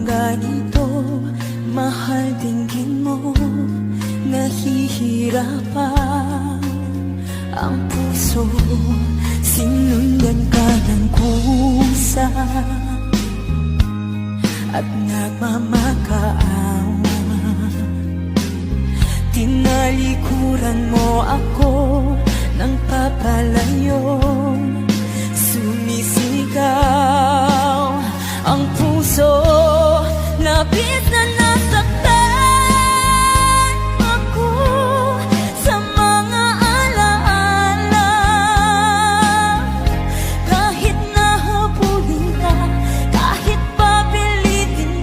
ganito, mahal dinggin mo, nahihirapan ang puso. Sinundan ka ng kusa at nagmamakaawa. Tinalikuran mo ako ng papalayo, sumisigaw ang puso, labis na